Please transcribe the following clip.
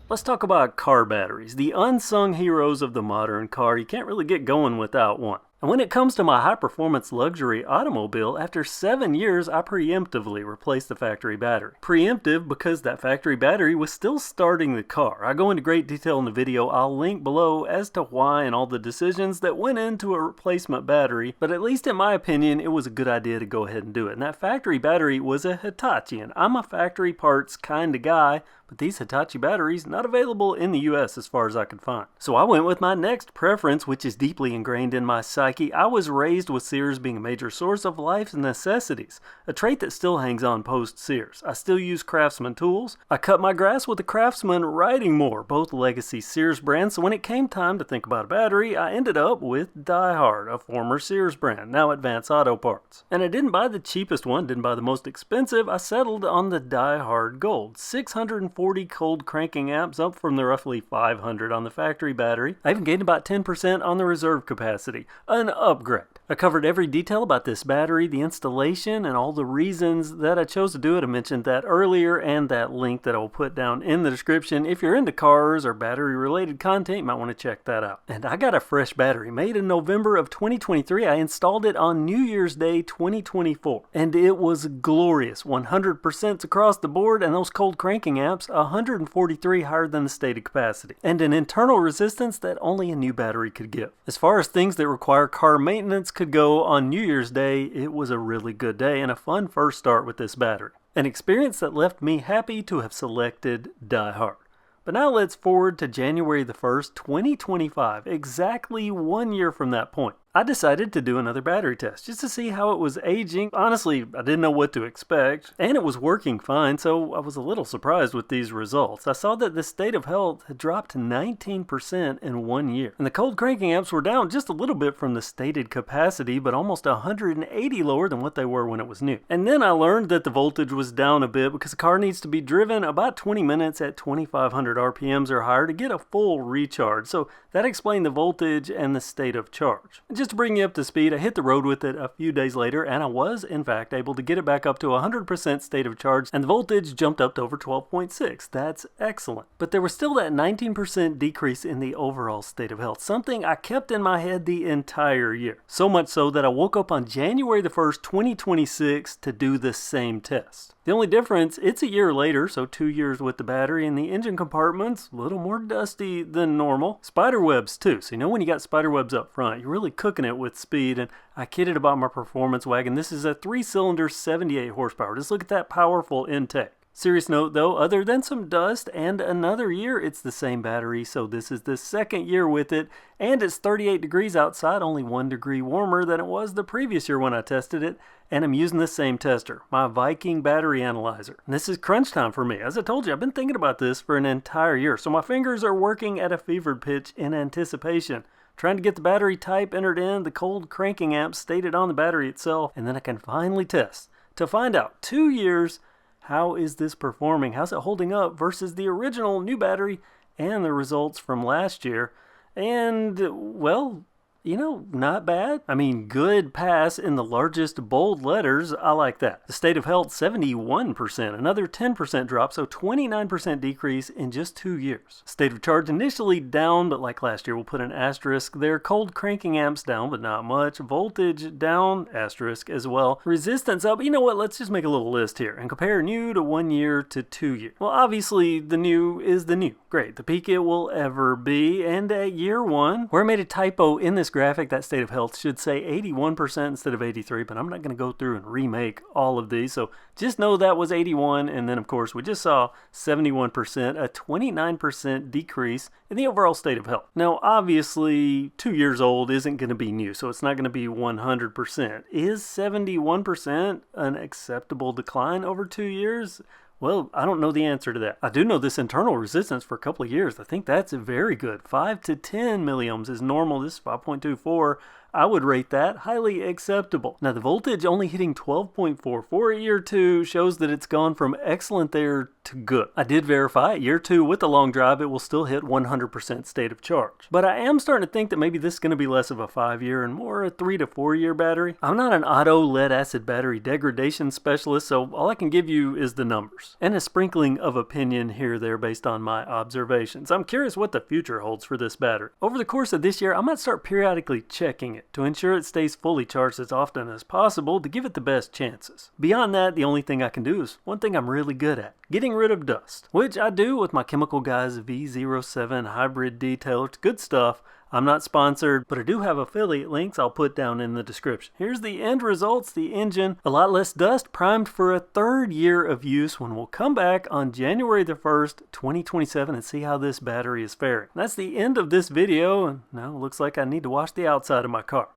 Let's talk about car batteries, the unsung heroes of the modern car. You can't really get going without one. And when it comes to my high-performance luxury automobile, after 7 years, I preemptively replaced the factory battery. Preemptive because that factory battery was still starting the car. I go into great detail in the video I'll link below as to why and all the decisions that went into a replacement battery, but at least in my opinion, it was a good idea to go ahead and do it. And that factory battery was a Hitachi, and I'm a factory parts kind of guy, but these Hitachi batteries not available in the US as far as I could find. So I went with my next preference, which is deeply ingrained in my psyche. I was raised with Sears being a major source of life's necessities, a trait that still hangs on post-Sears. I still use Craftsman tools. I cut my grass with the Craftsman Riding Mower, both legacy Sears brands, so when it came time to think about a battery, I ended up with DieHard, a former Sears brand, now Advance Auto Parts. And I didn't buy the cheapest one, didn't buy the most expensive, I settled on the DieHard Gold, 640 cold cranking amps, up from the roughly 500 on the factory battery. I even gained about 10% on the reserve capacity, an upgrade. I covered every detail about this battery, the installation, and all the reasons that I chose to do it. I mentioned that earlier, and that link that I will put down in the description. If you're into cars or battery related content, you might want to check that out. And I got a fresh battery made in November of 2023. I installed it on New Year's Day 2024, and it was glorious. 100% across the board, and those cold cranking amps 143 higher than the stated capacity, and an internal resistance that only a new battery could give. As far as things that require car maintenance could go on New Year's Day, it was a really good day and a fun first start with this battery. An experience that left me happy to have selected DieHard. But now let's forward to January the 1st, 2025, exactly 1 year from that point. I decided to do another battery test just to see how it was aging. Honestly, I didn't know what to expect, and it was working fine, so I was a little surprised with these results. I saw that the state of health had dropped 19% in 1 year, and the cold cranking amps were down just a little bit from the stated capacity, but almost 180 lower than what they were when it was new. And then I learned that the voltage was down a bit because the car needs to be driven about 20 minutes at 2,500 RPMs or higher to get a full recharge, so that explained the voltage and the state of charge. Just to bring you up to speed, I hit the road with it a few days later, and I was, in fact, able to get it back up to 100% state of charge, and the voltage jumped up to over 12.6. That's excellent. But there was still that 19% decrease in the overall state of health, something I kept in my head the entire year. So much so that I woke up on January the 1st, 2026 to do the same test. The only difference, it's a year later, so 2 years with the battery, and the engine compartment's a little more dusty than normal. Spider webs too, so you know when you got spider webs up front, you're really cooking it with speed. And I kidded about my performance wagon. This is a 3-cylinder 78 horsepower. Just look at that powerful intake. Serious note though, other than some dust and another year, it's the same battery, so this is the second year with it, and it's 38 degrees outside, only 1 degree warmer than it was the previous year when I tested it, and I'm using the same tester, my Viking battery analyzer. And this is crunch time for me. As I told you, I've been thinking about this for an entire year, so my fingers are working at a fevered pitch in anticipation, trying to get the battery type entered in, the cold cranking amps stated on the battery itself, and then I can finally test to find out 2 years, how is this performing? How's it holding up versus the original new battery and the results from last year? And, well, you know, not bad. I mean, good pass in the largest bold letters. I like that. The state of health, 71%. Another 10% drop, so 29% decrease in just 2 years. State of charge initially down, but like last year, we'll put an asterisk there. Cold cranking amps down, but not much. Voltage down, asterisk as well. Resistance up. But you know what? Let's just make a little list here and compare new to 1 year to 2 years. Well, obviously, the new is the new. Great. The peak it will ever be. And at year 1, where I made a typo in this graphic, that state of health should say 81% instead of 83, but I'm not going to go through and remake all of these, so just know that was 81, and then of course we just saw 71%, a 29% decrease in the overall state of health. Now obviously 2 years old isn't going to be new, so it's not going to be 100%. Is 71% an acceptable decline over 2 years? Well, I don't know the answer to that. I do know this internal resistance for a couple of years. I think that's very good. 5 to 10 milliohms is normal. This is 5.24. I would rate that highly acceptable. Now the voltage only hitting 12.44 at year 2 shows that it's gone from excellent there to good. I did verify at year 2 with the long drive it will still hit 100% state of charge. But I am starting to think that maybe this is going to be less of a 5-year and more a 3 to 4 year battery. I'm not an auto lead acid battery degradation specialist, so all I can give you is the numbers and a sprinkling of opinion here or there based on my observations. I'm curious what the future holds for this battery. Over the course of this year, I might start periodically checking it to ensure it stays fully charged as often as possible to give it the best chances. Beyond that, the only thing I can do is one thing I'm really good at: getting rid of dust, which I do with my Chemical Guys V07 hybrid detailer. It's good stuff. I'm not sponsored, but I do have affiliate links I'll put down in the description. Here's the end results. The engine, a lot less dust, primed for a 3rd year of use when we'll come back on January the 1st, 2027 and see how this battery is faring. That's the end of this video, and now it looks like I need to wash the outside of my car.